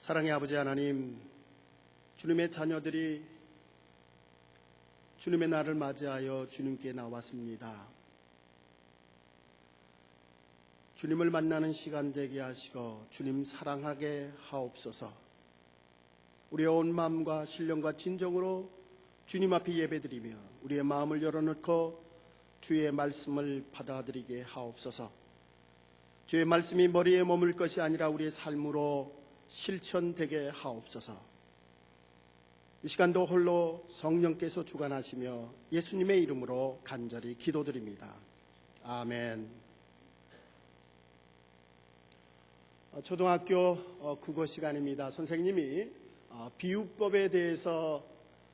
사랑의 아버지 하나님, 주님의 자녀들이 주님의 날을 맞이하여 주님께 나왔습니다. 주님을 만나는 시간 되게 하시고 주님 사랑하게 하옵소서. 우리의 온 마음과 신령과 진정으로 주님 앞에 예배드리며 우리의 마음을 열어놓고 주의 말씀을 받아들이게 하옵소서. 주의 말씀이 머리에 머물 것이 아니라 우리의 삶으로 실천되게 하옵소서. 이 시간도 홀로 성령께서 주관하시며 예수님의 이름으로 간절히 기도드립니다. 아멘. 초등학교 국어 시간입니다. 선생님이 비유법에 대해서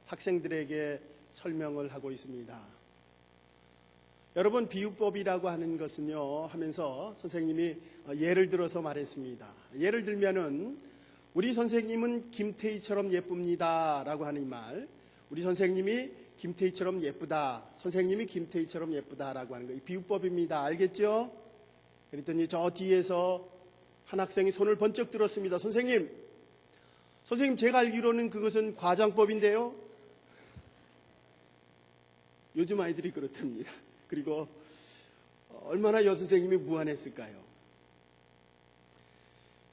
학생들에게 설명을 하고 있습니다. 여러분, 비유법이라고 하는 것은요 하면서 선생님이 예를 들어서 말했습니다. 예를 들면은 우리 선생님은 김태희처럼 예쁩니다 라고 하는 이 말, 우리 선생님이 김태희처럼 예쁘다, 선생님이 김태희처럼 예쁘다 라고 하는 거, 이 비유법입니다. 알겠죠? 그랬더니 저 뒤에서 한 학생이 손을 번쩍 들었습니다. 선생님 제가 알기로는 그것은 과장법인데요. 요즘 아이들이 그렇답니다. 그리고 얼마나 여선생님이 무한했을까요?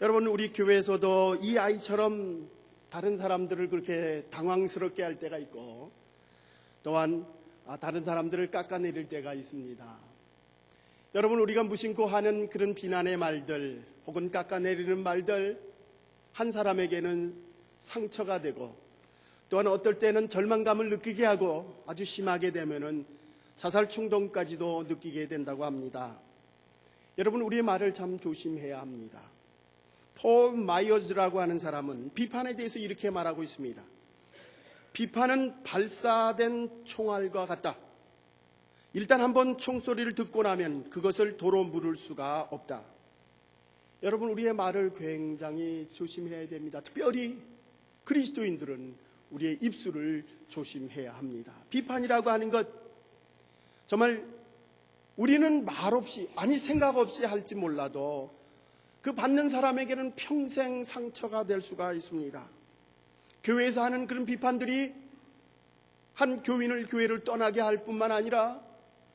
여러분, 우리 교회에서도 이 아이처럼 다른 사람들을 그렇게 당황스럽게 할 때가 있고, 또한 다른 사람들을 깎아내릴 때가 있습니다. 여러분, 우리가 무심코 하는 그런 비난의 말들 혹은 깎아내리는 말들, 한 사람에게는 상처가 되고, 또한 어떨 때는 절망감을 느끼게 하고, 아주 심하게 되면은 자살 충동까지도 느끼게 된다고 합니다. 여러분, 우리의 말을 참 조심해야 합니다. 폴 마이어즈라고 하는 사람은 비판에 대해서 이렇게 말하고 있습니다. 비판은 발사된 총알과 같다. 일단 한번 총소리를 듣고 나면 그것을 도로 물을 수가 없다. 여러분, 우리의 말을 굉장히 조심해야 됩니다. 특별히 그리스도인들은 우리의 입술을 조심해야 합니다. 비판이라고 하는 것, 정말 우리는 말없이, 아니 생각 없이 할지 몰라도 그 받는 사람에게는 평생 상처가 될 수가 있습니다. 교회에서 하는 그런 비판들이 한 교인을 교회를 떠나게 할 뿐만 아니라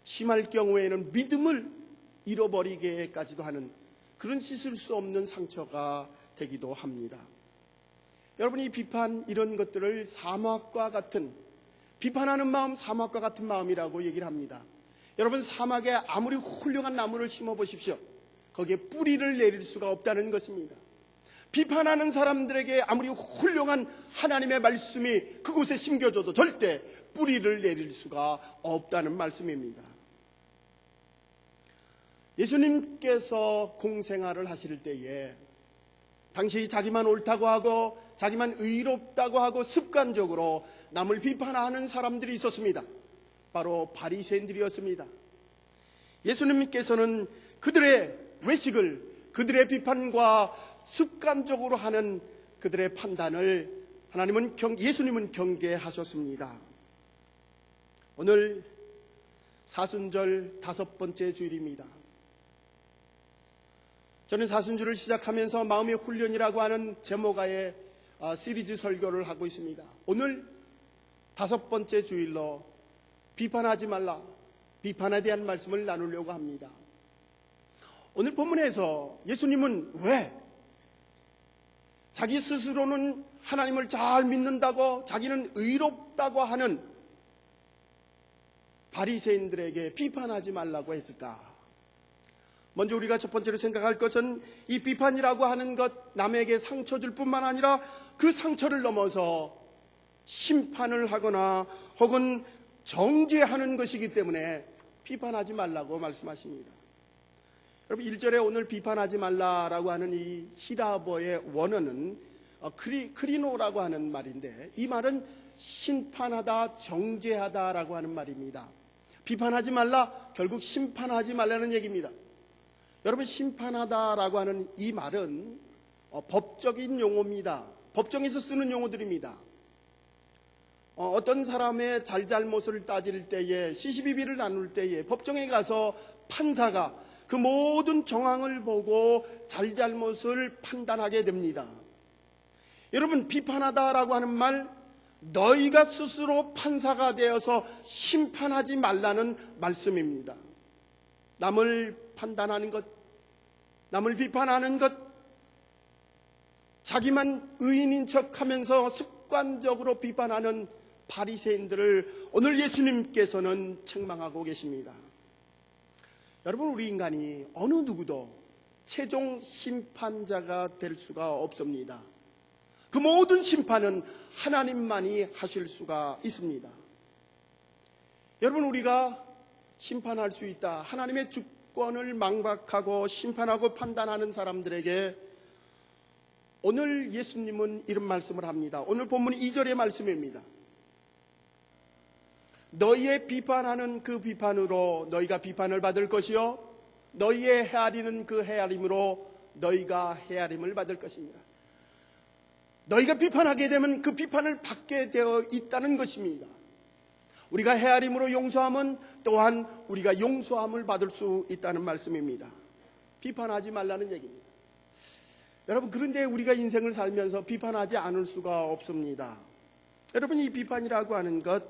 심할 경우에는 믿음을 잃어버리게까지도 하는 그런 씻을 수 없는 상처가 되기도 합니다. 여러분, 이 비판, 이런 것들을 사막과 같은, 비판하는 마음, 사막과 같은 마음이라고 얘기를 합니다. 여러분, 사막에 아무리 훌륭한 나무를 심어 보십시오. 거기에 뿌리를 내릴 수가 없다는 것입니다. 비판하는 사람들에게 아무리 훌륭한 하나님의 말씀이 그곳에 심겨져도 절대 뿌리를 내릴 수가 없다는 말씀입니다. 예수님께서 공생활을 하실 때에 당시 자기만 옳다고 하고 자기만 의롭다고 하고 습관적으로 남을 비판하는 사람들이 있었습니다. 바로 바리새인들이었습니다. 예수님께서는 그들의 외식을, 그들의 비판과 습관적으로 하는 그들의 판단을 예수님은 경계하셨습니다. 오늘 사순절 5번째 주일입니다. 저는 사순절을 시작하면서 마음의 훈련이라고 하는 제목하에 시리즈 설교를 하고 있습니다. 오늘 5번째 주일로 비판하지 말라, 비판에 대한 말씀을 나누려고 합니다. 오늘 본문에서 예수님은 왜 자기 스스로는 하나님을 잘 믿는다고, 자기는 의롭다고 하는 바리새인들에게 비판하지 말라고 했을까? 먼저 우리가 첫 번째로 생각할 것은 이 비판이라고 하는 것, 남에게 상처 줄 뿐만 아니라 그 상처를 넘어서 심판을 하거나 혹은 정죄하는 것이기 때문에 비판하지 말라고 말씀하십니다. 여러분, 1절에 오늘 비판하지 말라라고 하는 이 히라버의 원어는 크리노라고 하는 말인데, 이 말은 심판하다, 정죄하다라고 하는 말입니다. 비판하지 말라, 결국 심판하지 말라는 얘기입니다. 여러분, 심판하다라고 하는 이 말은 법적인 용어입니다. 법정에서 쓰는 용어들입니다. 어떤 사람의 잘잘못을 따질 때에, 시시비비를 나눌 때에 법정에 가서 판사가 그 모든 정황을 보고 잘잘못을 판단하게 됩니다. 여러분, 비판하다라고 하는 말, 너희가 스스로 판사가 되어서 심판하지 말라는 말씀입니다. 남을 판단하는 것, 남을 비판하는 것, 자기만 의인인 척하면서 습관적으로 비판하는 바리새인들을 오늘 예수님께서는 책망하고 계십니다. 여러분, 우리 인간이 어느 누구도 최종 심판자가 될 수가 없습니다. 그 모든 심판은 하나님만이 하실 수가 있습니다. 여러분, 우리가 심판할 수 있다, 하나님의 주권을 망각하고 심판하고 판단하는 사람들에게 오늘 예수님은 이런 말씀을 합니다. 오늘 본문 2절의 말씀입니다. 너희의 비판하는 그 비판으로 너희가 비판을 받을 것이요 너희의 헤아리는 그 헤아림으로 너희가 헤아림을 받을 것이니라. 너희가 비판하게 되면 그 비판을 받게 되어 있다는 것입니다. 우리가 헤아림으로 용서하면 또한 우리가 용서함을 받을 수 있다는 말씀입니다. 비판하지 말라는 얘기입니다. 여러분, 그런데 우리가 인생을 살면서 비판하지 않을 수가 없습니다. 여러분, 이 비판이라고 하는 것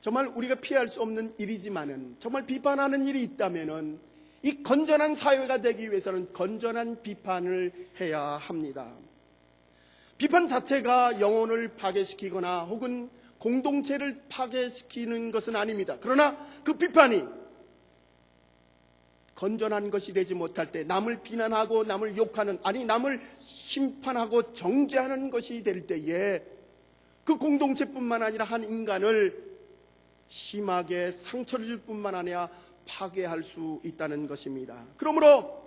정말 우리가 피할 수 없는 일이지만은 정말 비판하는 일이 있다면은 이 건전한 사회가 되기 위해서는 건전한 비판을 해야 합니다. 비판 자체가 영혼을 파괴시키거나 혹은 공동체를 파괴시키는 것은 아닙니다. 그러나 그 비판이 건전한 것이 되지 못할 때, 남을 비난하고 남을 욕하는, 아니 남을 심판하고 정죄하는 것이 될 때에 그 공동체뿐만 아니라 한 인간을 심하게 상처를 줄 뿐만 아니라 파괴할 수 있다는 것입니다. 그러므로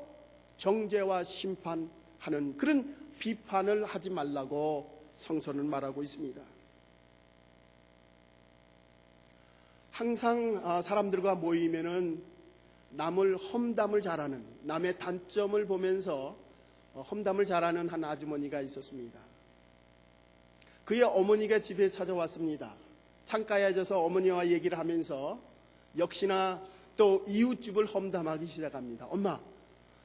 정죄와 심판하는 그런 비판을 하지 말라고 성서는 말하고 있습니다. 항상 사람들과 모이면은 남을 험담을 잘하는, 남의 단점을 보면서 험담을 잘하는 한 아주머니가 있었습니다. 그의 어머니가 집에 찾아왔습니다. 창가에 앉아서 어머니와 얘기를 하면서 역시나 또 이웃집을 험담하기 시작합니다. 엄마,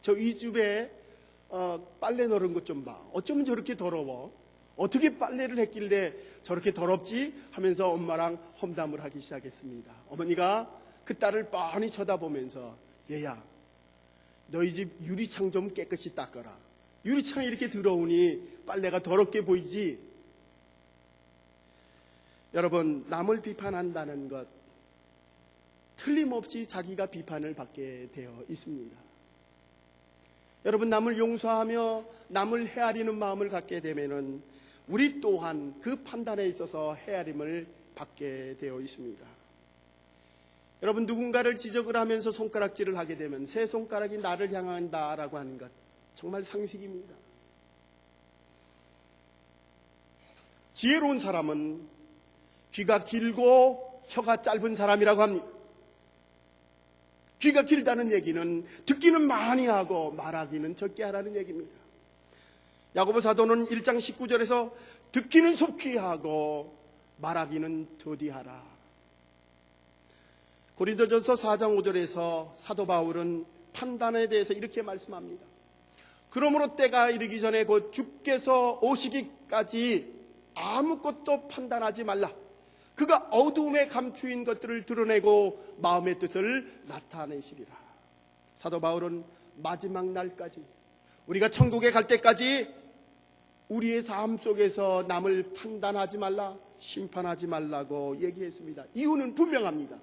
저 이웃집에 빨래 널은 것 좀 봐. 어쩌면 저렇게 더러워? 어떻게 빨래를 했길래 저렇게 더럽지? 하면서 엄마랑 험담을 하기 시작했습니다. 어머니가 그 딸을 뻔히 쳐다보면서, 얘야, 너희 집 유리창 좀 깨끗이 닦아라. 유리창이 이렇게 더러우니 빨래가 더럽게 보이지? 여러분, 남을 비판한다는 것 틀림없이 자기가 비판을 받게 되어 있습니다. 여러분, 남을 용서하며 남을 헤아리는 마음을 갖게 되면은 우리 또한 그 판단에 있어서 헤아림을 받게 되어 있습니다. 여러분, 누군가를 지적을 하면서 손가락질을 하게 되면 새 손가락이 나를 향한다라고 하는 것 정말 상식입니다. 지혜로운 사람은 귀가 길고 혀가 짧은 사람이라고 합니다. 귀가 길다는 얘기는 듣기는 많이 하고 말하기는 적게 하라는 얘기입니다. 야고보 사도는 1장 19절에서 듣기는 속히 하고 말하기는 더디하라. 고린도전서 4장 5절에서 사도 바울은 판단에 대해서 이렇게 말씀합니다. 그러므로 때가 이르기 전에 곧 주께서 오시기까지 아무것도 판단하지 말라. 그가 어두움에 감추인 것들을 드러내고 마음의 뜻을 나타내시리라. 사도 바울은 마지막 날까지, 우리가 천국에 갈 때까지 우리의 삶 속에서 남을 판단하지 말라, 심판하지 말라고 얘기했습니다. 이유는 분명합니다.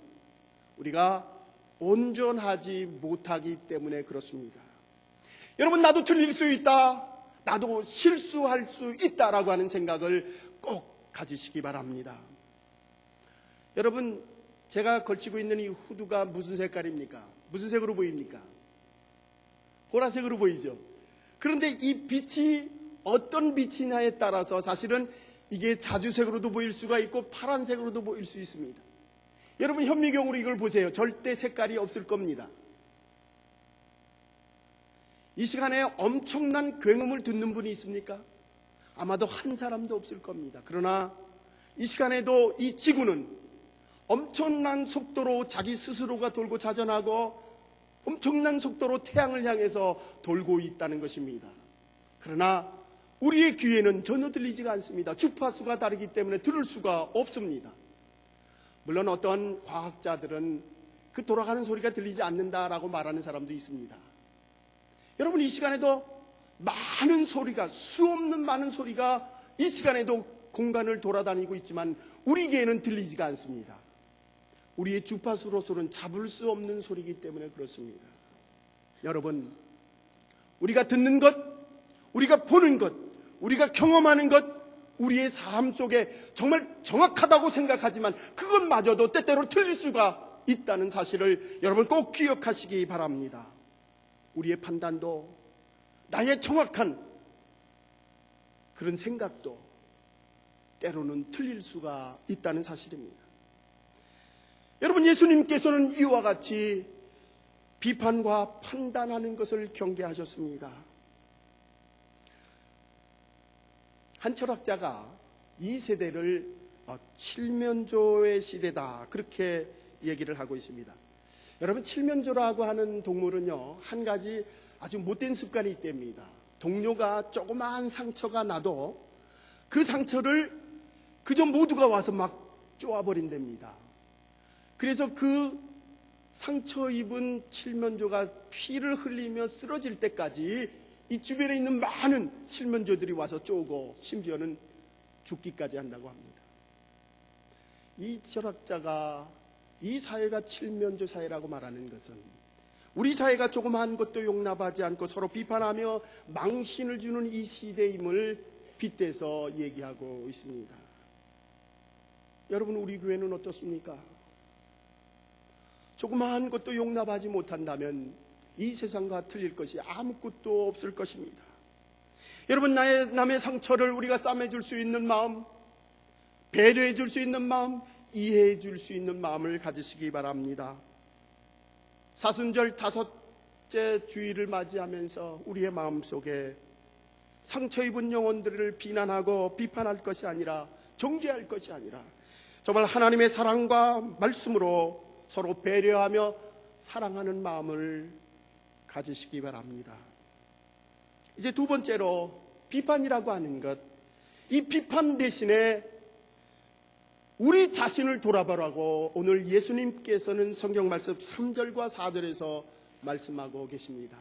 우리가 온전하지 못하기 때문에 그렇습니다. 여러분, 나도 틀릴 수 있다, 나도 실수할 수 있다라고 하는 생각을 꼭 가지시기 바랍니다. 여러분, 제가 걸치고 있는 이 후드가 무슨 색깔입니까? 무슨 색으로 보입니까? 보라색으로 보이죠? 그런데 이 빛이 어떤 빛이냐에 따라서 사실은 이게 자주색으로도 보일 수가 있고 파란색으로도 보일 수 있습니다. 여러분, 현미경으로 이걸 보세요. 절대 색깔이 없을 겁니다. 이 시간에 엄청난 굉음을 듣는 분이 있습니까? 아마도 한 사람도 없을 겁니다. 그러나 이 시간에도 이 지구는 엄청난 속도로 자기 스스로가 돌고 자전하고 엄청난 속도로 태양을 향해서 돌고 있다는 것입니다. 그러나 우리의 귀에는 전혀 들리지가 않습니다. 주파수가 다르기 때문에 들을 수가 없습니다. 물론 어떤 과학자들은 그 돌아가는 소리가 들리지 않는다라고 말하는 사람도 있습니다. 여러분, 이 시간에도 많은 소리가, 수없는 많은 소리가 이 시간에도 공간을 돌아다니고 있지만 우리 귀에는 들리지가 않습니다. 우리의 주파수로서는 잡을 수 없는 소리이기 때문에 그렇습니다. 여러분, 우리가 듣는 것, 우리가 보는 것, 우리가 경험하는 것, 우리의 삶 속에 정말 정확하다고 생각하지만 그것마저도 때때로 틀릴 수가 있다는 사실을 여러분 꼭 기억하시기 바랍니다. 우리의 판단도, 나의 정확한 그런 생각도 때로는 틀릴 수가 있다는 사실입니다. 여러분, 예수님께서는 이와 같이 비판과 판단하는 것을 경계하셨습니다. 한 철학자가 이 세대를 칠면조의 시대다, 그렇게 얘기를 하고 있습니다. 여러분, 칠면조라고 하는 동물은요, 한 가지 아주 못된 습관이 있답니다. 동료가 조그마한 상처가 나도 그 상처를 그저 모두가 와서 막 쪼아버린답니다. 그래서 그 상처 입은 칠면조가 피를 흘리며 쓰러질 때까지 이 주변에 있는 많은 칠면조들이 와서 쪼고 심지어는 죽기까지 한다고 합니다. 이 철학자가 이 사회가 칠면조 사회라고 말하는 것은 우리 사회가 조그마한 것도 용납하지 않고 서로 비판하며 망신을 주는 이 시대임을 빗대서 얘기하고 있습니다. 여러분, 우리 교회는 어떻습니까? 조그마한 것도 용납하지 못한다면 이 세상과 틀릴 것이 아무것도 없을 것입니다. 여러분, 남의 상처를 우리가 싸매줄 수 있는 마음, 배려해 줄 수 있는 마음, 이해해 줄 수 있는 마음을 가지시기 바랍니다. 사순절 5째 주일을 맞이하면서 우리의 마음속에 상처 입은 영혼들을 비난하고 비판할 것이 아니라, 정죄할 것이 아니라 정말 하나님의 사랑과 말씀으로 서로 배려하며 사랑하는 마음을 가지시기 바랍니다. 이제 두 번째로 비판이라고 하는 것, 이 비판 대신에 우리 자신을 돌아보라고 오늘 예수님께서는 성경 말씀 3절과 4절에서 말씀하고 계십니다.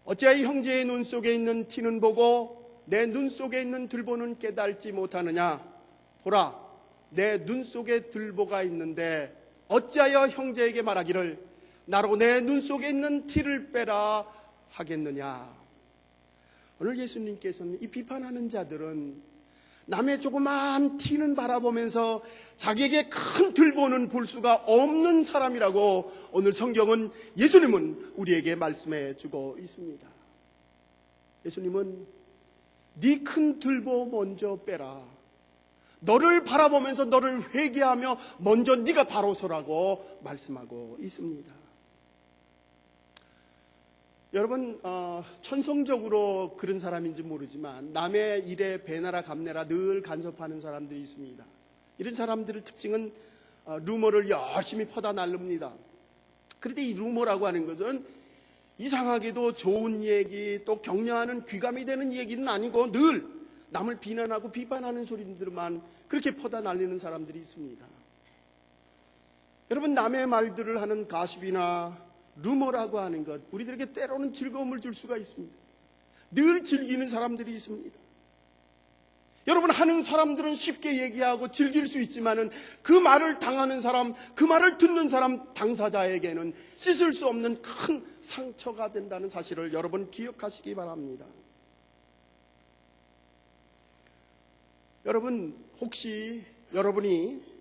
어찌하여 형제의 눈 속에 있는 티는 보고 내 눈 속에 있는 들보는 깨달지 못하느냐? 보라, 내 눈 속에 들보가 있는데 어찌하여 형제에게 말하기를 나로 내 눈 속에 있는 티를 빼라 하겠느냐? 오늘 예수님께서는 이 비판하는 자들은 남의 조그마한 티는 바라보면서 자기에게 큰 들보는 볼 수가 없는 사람이라고 오늘 성경은, 예수님은 우리에게 말씀해 주고 있습니다. 예수님은 네 큰 들보 먼저 빼라, 너를 바라보면서 너를 회개하며 먼저 네가 바로 서라고 말씀하고 있습니다. 여러분, 천성적으로 그런 사람인지 모르지만 남의 일에 배나라 감내라 늘 간섭하는 사람들이 있습니다. 이런 사람들의 특징은 루머를 열심히 퍼다 날릅니다. 그런데 이 루머라고 하는 것은 이상하게도 좋은 얘기, 또 격려하는 귀감이 되는 얘기는 아니고 늘 남을 비난하고 비판하는 소리들만 그렇게 퍼다 날리는 사람들이 있습니다. 여러분, 남의 말들을 하는 가십이나 루머라고 하는 것, 우리들에게 때로는 즐거움을 줄 수가 있습니다. 늘 즐기는 사람들이 있습니다. 여러분, 하는 사람들은 쉽게 얘기하고 즐길 수 있지만은 그 말을 당하는 사람, 그 말을 듣는 사람, 당사자에게는 씻을 수 없는 큰 상처가 된다는 사실을 여러분 기억하시기 바랍니다. 여러분, 혹시 여러분이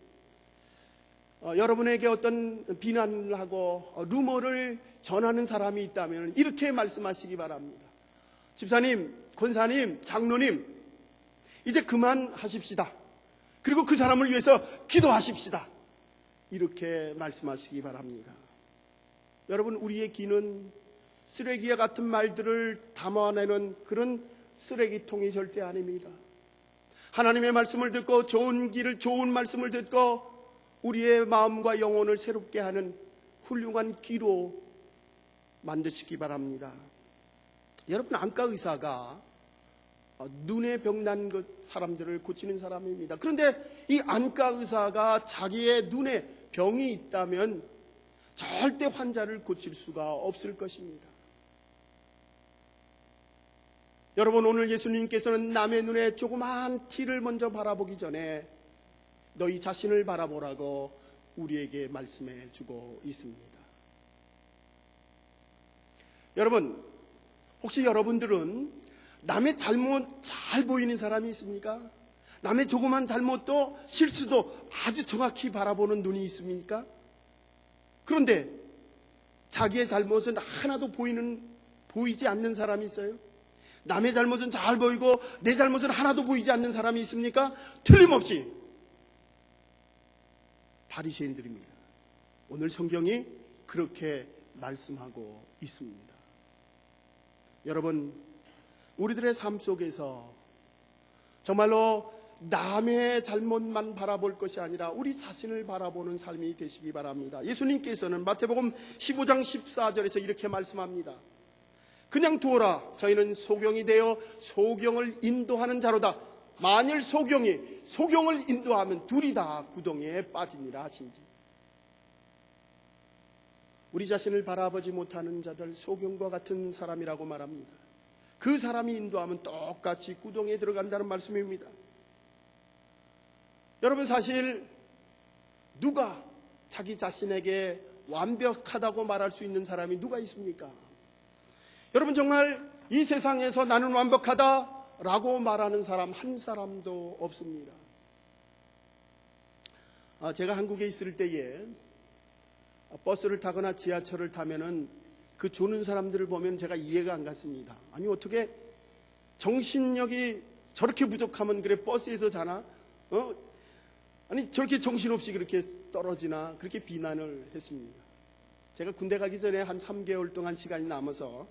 여러분에게 어떤 비난을 하고 루머를 전하는 사람이 있다면 이렇게 말씀하시기 바랍니다. 집사님, 권사님, 장로님, 이제 그만하십시다. 그리고 그 사람을 위해서 기도하십시다. 이렇게 말씀하시기 바랍니다. 여러분, 우리의 귀는 쓰레기와 같은 말들을 담아내는 그런 쓰레기통이 절대 아닙니다. 하나님의 말씀을 듣고 좋은 길을, 좋은 말씀을 듣고 우리의 마음과 영혼을 새롭게 하는 훌륭한 귀로 만드시기 바랍니다. 여러분, 안과 의사가 눈에 병난 사람들을 고치는 사람입니다. 그런데 이 안과 의사가 자기의 눈에 병이 있다면 절대 환자를 고칠 수가 없을 것입니다. 여러분, 오늘 예수님께서는 남의 눈에 조그마한 티를 먼저 바라보기 전에 너희 자신을 바라보라고 우리에게 말씀해 주고 있습니다. 여러분, 혹시 여러분들은 남의 잘못 잘 보이는 사람이 있습니까? 남의 조그만 잘못도 실수도 아주 정확히 바라보는 눈이 있습니까? 그런데 자기의 잘못은 하나도 보이지 않는 사람이 있어요? 남의 잘못은 잘 보이고 내 잘못은 하나도 보이지 않는 사람이 있습니까? 틀림없이 바리새인들입니다. 오늘 성경이 그렇게 말씀하고 있습니다. 여러분, 우리들의 삶 속에서 정말로 남의 잘못만 바라볼 것이 아니라 우리 자신을 바라보는 삶이 되시기 바랍니다. 예수님께서는 마태복음 15장 14절에서 이렇게 말씀합니다. 그냥 두어라. 저희는 소경이 되어 소경을 인도하는 자로다. 만일 소경이 소경을 인도하면 둘이 다 구덩이에 빠지니라 하신지. 우리 자신을 바라보지 못하는 자들, 소경과 같은 사람이라고 말합니다. 그 사람이 인도하면 똑같이 구덩이에 들어간다는 말씀입니다. 여러분, 사실 누가 자기 자신에게 완벽하다고 말할 수 있는 사람이 누가 있습니까? 여러분, 정말 이 세상에서 나는 완벽하다라고 말하는 사람 한 사람도 없습니다. 제가 한국에 있을 때에 버스를 타거나 지하철을 타면은 그 조는 사람들을 보면 제가 이해가 안 갔습니다. 아니, 어떻게 정신력이 저렇게 부족하면 그래 버스에서 자나? 아니, 저렇게 정신없이 그렇게 떨어지나? 그렇게 비난을 했습니다. 제가 군대 가기 전에 한 3개월 동안 시간이 남아서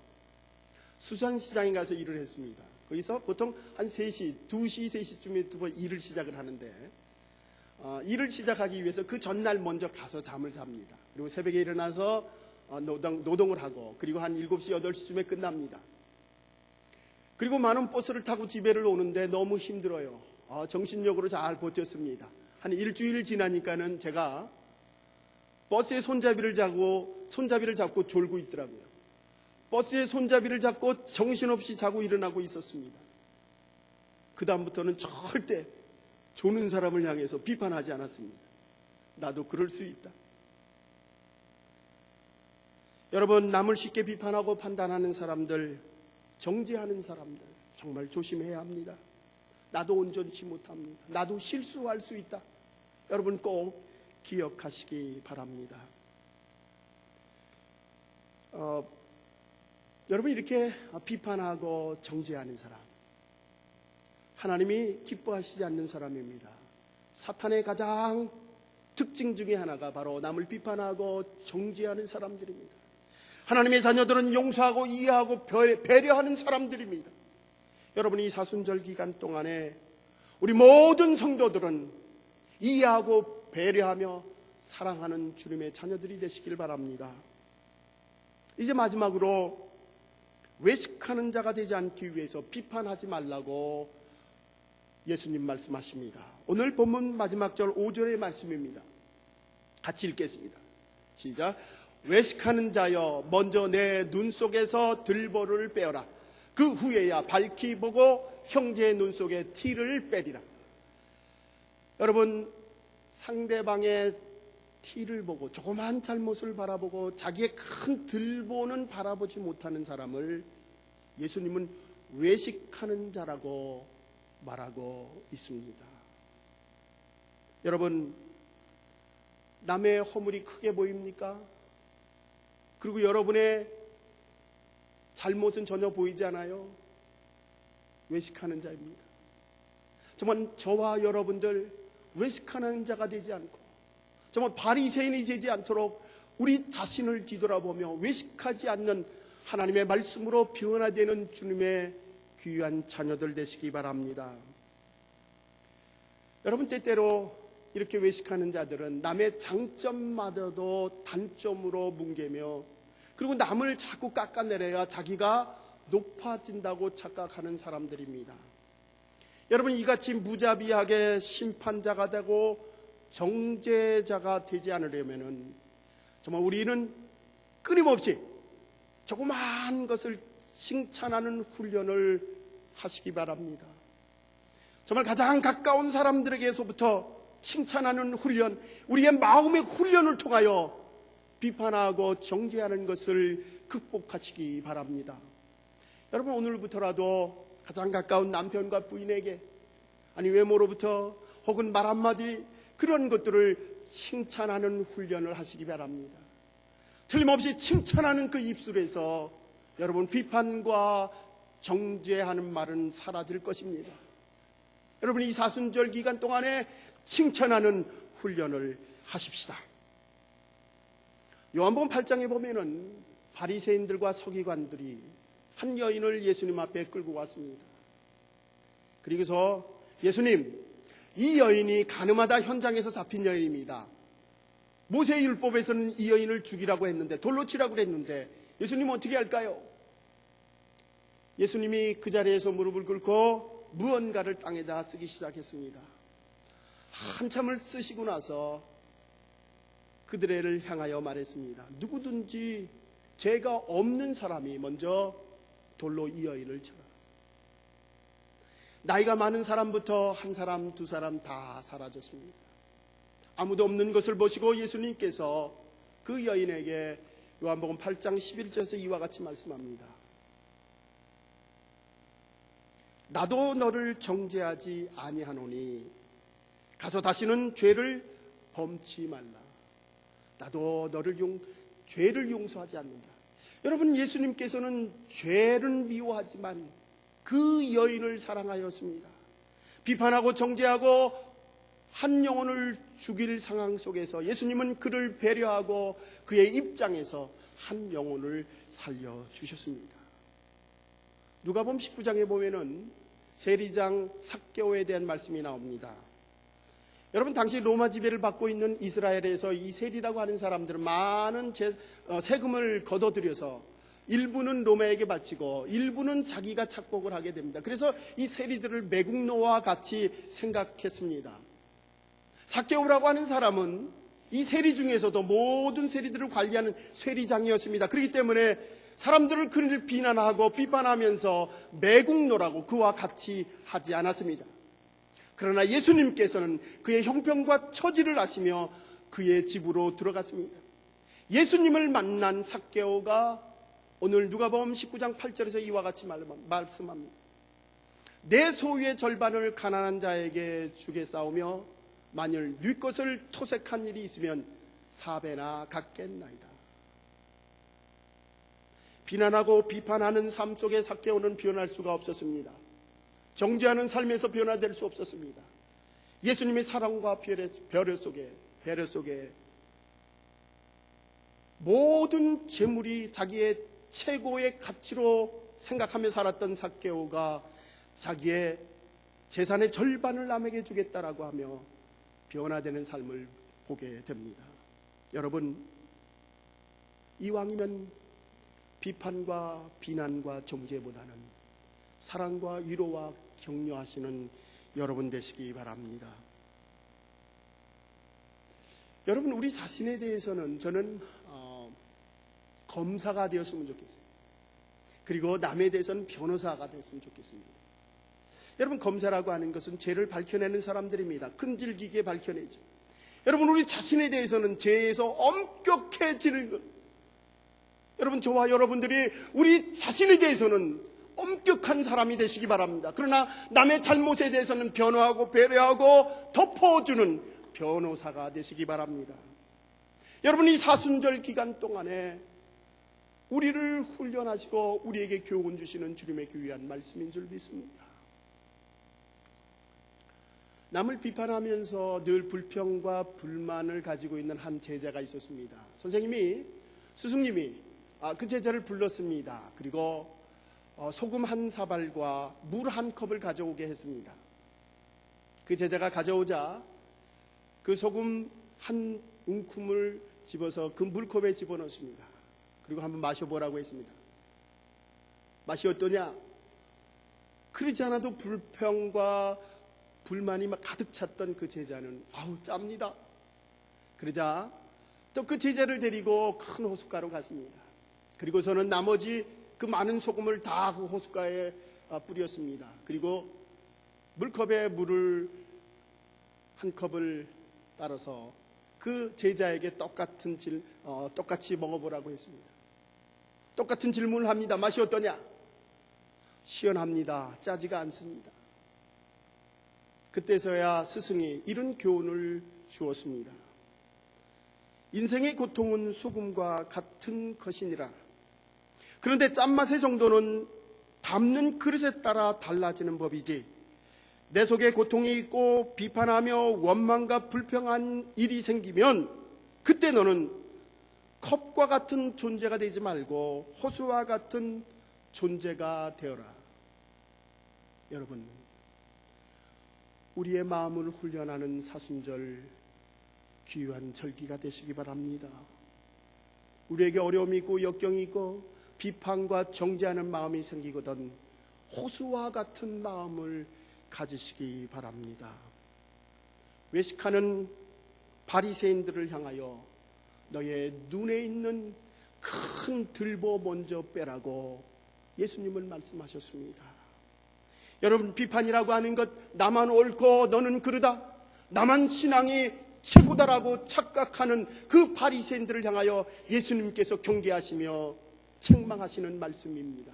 수산시장에 가서 일을 했습니다. 거기서 보통 한 3시, 2시, 3시쯤에 일을 시작을 하는데 일을 시작하기 위해서 그 전날 먼저 가서 잠을 잡니다. 그리고 새벽에 일어나서 노동을 하고 그리고 한 7시, 8시쯤에 끝납니다. 그리고 많은 버스를 타고 집에를 오는데 너무 힘들어요. 정신력으로 잘 버텼습니다. 한 일주일 지나니까는 제가 버스의 손잡이를 잡고 졸고 있더라고요. 버스의 손잡이를 잡고 정신없이 자고 일어나고 있었습니다. 그 다음부터는 절대 조는 사람을 향해서 비판하지 않았습니다. 나도 그럴 수 있다. 여러분, 남을 쉽게 비판하고 판단하는 사람들, 정죄하는 사람들 정말 조심해야 합니다. 나도 온전치 못합니다. 나도 실수할 수 있다. 여러분 꼭 기억하시기 바랍니다. 여러분, 이렇게 비판하고 정죄하는 사람, 하나님이 기뻐하시지 않는 사람입니다. 사탄의 가장 특징 중에 하나가 바로 남을 비판하고 정죄하는 사람들입니다. 하나님의 자녀들은 용서하고 이해하고 배려하는 사람들입니다. 여러분, 이 사순절 기간 동안에 우리 모든 성도들은 이해하고 배려하며 사랑하는 주님의 자녀들이 되시길 바랍니다. 이제 마지막으로 외식하는 자가 되지 않기 위해서 비판하지 말라고 예수님 말씀하십니다. 오늘 본문 마지막 절 5절의 말씀입니다. 같이 읽겠습니다. 시작. 외식하는 자여, 먼저 내 눈 속에서 들보를 빼어라. 그 후에야 밝히 보고 형제의 눈 속에 티를 빼리라. 여러분, 상대방의 티를 보고 조그만 잘못을 바라보고 자기의 큰 들보는 바라보지 못하는 사람을 예수님은 외식하는 자라고 말하고 있습니다. 여러분, 남의 허물이 크게 보입니까? 그리고 여러분의 잘못은 전혀 보이지 않아요? 외식하는 자입니다. 정말 저와 여러분들 외식하는 자가 되지 않고 정말 바리새인이 되지 않도록 우리 자신을 뒤돌아보며 외식하지 않는 하나님의 말씀으로 변화되는 주님의 귀한 자녀들 되시기 바랍니다. 여러분, 때때로 이렇게 외식하는 자들은 남의 장점마저도 단점으로 뭉개며 그리고 남을 자꾸 깎아내려야 자기가 높아진다고 착각하는 사람들입니다. 여러분, 이같이 무자비하게 심판자가 되고 정죄자가 되지 않으려면은 정말 우리는 끊임없이 조그마한 것을 칭찬하는 훈련을 하시기 바랍니다. 정말 가장 가까운 사람들에게서부터 칭찬하는 훈련, 우리의 마음의 훈련을 통하여 비판하고 정죄하는 것을 극복하시기 바랍니다. 여러분, 오늘부터라도 가장 가까운 남편과 부인에게, 아니 외모로부터 혹은 말 한마디, 그런 것들을 칭찬하는 훈련을 하시기 바랍니다. 틀림없이 칭찬하는 그 입술에서 여러분, 비판과 정죄하는 말은 사라질 것입니다. 여러분, 이 사순절 기간 동안에 칭찬하는 훈련을 하십시다. 요한복음 8장에 보면은 바리새인들과 서기관들이 한 여인을 예수님 앞에 끌고 왔습니다. 그리고서 예수님, 이 여인이 가늠하다 현장에서 잡힌 여인입니다. 모세 율법에서는 이 여인을 죽이라고 했는데, 돌로 치라고 했는데 예수님 어떻게 할까요? 예수님이 그 자리에서 무릎을 꿇고 무언가를 땅에다 쓰기 시작했습니다. 한참을 쓰시고 나서 그들을 향하여 말했습니다. 누구든지 죄가 없는 사람이 먼저 돌로 이 여인을 쳐라. 나이가 많은 사람부터 한 사람, 두 사람 다 사라졌습니다. 아무도 없는 것을 보시고 예수님께서 그 여인에게 요한복음 8장 11절에서 이와 같이 말씀합니다. 나도 너를 정죄하지 아니하노니 가서 다시는 죄를 범치 말라. 나도 너를 죄를 용서하지 않는다. 여러분, 예수님께서는 죄를 미워하지만 그 여인을 사랑하였습니다. 비판하고 정죄하고 한 영혼을 죽일 상황 속에서 예수님은 그를 배려하고 그의 입장에서 한 영혼을 살려주셨습니다. 누가복음 19장에 보면은 세리장 삭개오에 대한 말씀이 나옵니다. 여러분, 당시 로마 지배를 받고 있는 이스라엘에서 이 세리라고 하는 사람들은 많은 세금을 걷어들여서 일부는 로마에게 바치고 일부는 자기가 착복을 하게 됩니다. 그래서 이 세리들을 매국노와 같이 생각했습니다. 삭개오라고 하는 사람은 이 세리 중에서도 모든 세리들을 관리하는 세리장이었습니다. 그렇기 때문에 사람들을 그를 비난하고 비판하면서 매국노라고 그와 같이 하지 않았습니다. 그러나 예수님께서는 그의 형편과 처지를 아시며 그의 집으로 들어갔습니다. 예수님을 만난 삭개오가 오늘 누가복음 19장 8절에서 이와 같이 말씀합니다. 내 소유의 절반을 가난한 자에게 주겠사오며 만일 네 것을 토색한 일이 있으면 4배나 갚겠나이다. 비난하고 비판하는 삶 속에 삭개오는 변할 수가 없었습니다. 정죄하는 삶에서 변화될 수 없었습니다. 예수님의 사랑과 배려 속에 모든 재물이 자기의 최고의 가치로 생각하며 살았던 삭개오가 자기의 재산의 절반을 남에게 주겠다라고 하며 변화되는 삶을 보게 됩니다. 여러분, 이왕이면 비판과 비난과 정죄보다는 사랑과 위로와 격려하시는 여러분 되시기 바랍니다. 여러분, 우리 자신에 대해서는 저는 검사가 되었으면 좋겠어요. 그리고 남에 대해서는 변호사가 됐으면 좋겠습니다. 여러분, 검사라고 하는 것은 죄를 밝혀내는 사람들입니다. 끈질기게 밝혀내죠. 여러분, 우리 자신에 대해서는 죄에서 엄격해지는 것. 여러분, 저와 여러분들이 우리 자신에 대해서는 엄격한 사람이 되시기 바랍니다. 그러나 남의 잘못에 대해서는 변호하고 배려하고 덮어주는 변호사가 되시기 바랍니다. 여러분, 이 사순절 기간 동안에 우리를 훈련하시고 우리에게 교훈 주시는 주님의 귀한 말씀인 줄 믿습니다. 남을 비판하면서 늘 불평과 불만을 가지고 있는 한 제자가 있었습니다. 스승님이 그 제자를 불렀습니다. 그리고 소금 한 사발과 물 한 컵을 가져오게 했습니다. 그 제자가 가져오자 그 소금 한 움큼을 집어서 그 물컵에 집어넣습니다. 그리고 한번 마셔보라고 했습니다. 맛이 어떠냐? 그러지 않아도 불평과 불만이 막 가득 찼던 그 제자는 아우 짭니다. 그러자 또 그 제자를 데리고 큰 호숫가로 갔습니다. 그리고서는 나머지 그 많은 소금을 다 그 호숫가에 뿌렸습니다. 그리고 물컵에 물을 한 컵을 따라서 그 제자에게 똑같이 먹어보라고 했습니다. 똑같은 질문을 합니다. 맛이 어떠냐? 시원합니다. 짜지가 않습니다. 그때서야 스승이 이런 교훈을 주었습니다. 인생의 고통은 소금과 같은 것이니라. 그런데 짠맛의 정도는 담는 그릇에 따라 달라지는 법이지, 내 속에 고통이 있고 비판하며 원망과 불평한 일이 생기면 그때 너는 컵과 같은 존재가 되지 말고 호수와 같은 존재가 되어라. 여러분, 우리의 마음을 훈련하는 사순절 귀한 절기가 되시기 바랍니다. 우리에게 어려움이 있고 역경이 있고 비판과 정죄하는 마음이 생기거든 호수와 같은 마음을 가지시기 바랍니다. 외식하는 바리새인들을 향하여 너의 눈에 있는 큰 들보 먼저 빼라고 예수님은 말씀하셨습니다. 여러분, 비판이라고 하는 것, 나만 옳고 너는 그르다, 나만 신앙이 최고다라고 착각하는 그 바리새인들을 향하여 예수님께서 경계하시며 책망하시는 말씀입니다.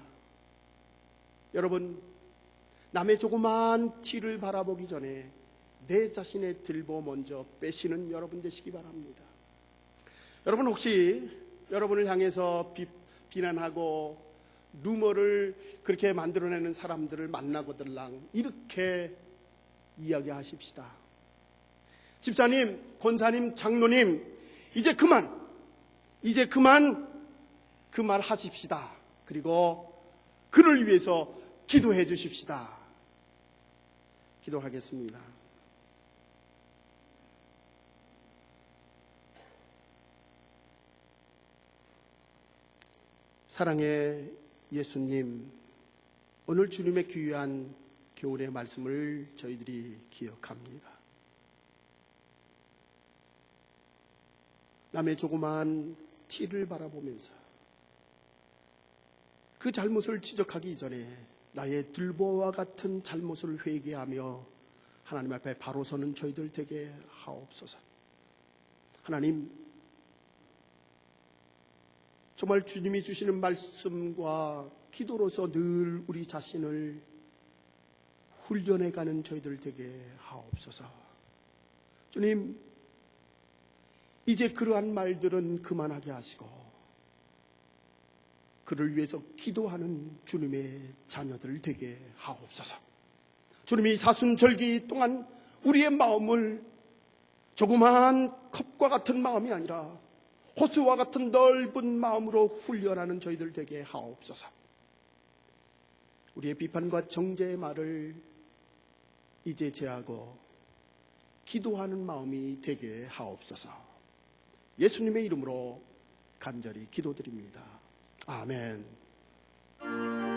여러분, 남의 조그만 티를 바라보기 전에 내 자신의 들보 먼저 빼시는 여러분 되시기 바랍니다. 여러분, 혹시 여러분을 향해서 비난하고 루머를 그렇게 만들어내는 사람들을 만나거들랑 이렇게 이야기하십시다. 집사님, 권사님, 장로님, 이제 그만 그 말 하십시다. 그리고 그를 위해서 기도해 주십시다. 기도하겠습니다. 사랑의 예수님, 오늘 주님의 귀한 교훈의 말씀을 저희들이 기억합니다. 남의 조그만 티를 바라보면서 그 잘못을 지적하기 전에 나의 들보와 같은 잘못을 회개하며 하나님 앞에 바로 서는 저희들 되게 하옵소서. 하나님, 정말 주님이 주시는 말씀과 기도로서 늘 우리 자신을 훈련해가는 저희들 되게 하옵소서. 주님, 이제 그러한 말들은 그만하게 하시고 그를 위해서 기도하는 주님의 자녀들 되게 하옵소서. 주님이 사순절기 동안 우리의 마음을 조그마한 컵과 같은 마음이 아니라 호수와 같은 넓은 마음으로 훈련하는 저희들 되게 하옵소서. 우리의 비판과 정죄의 말을 이제 제하고 기도하는 마음이 되게 하옵소서. 예수님의 이름으로 간절히 기도드립니다. 아멘.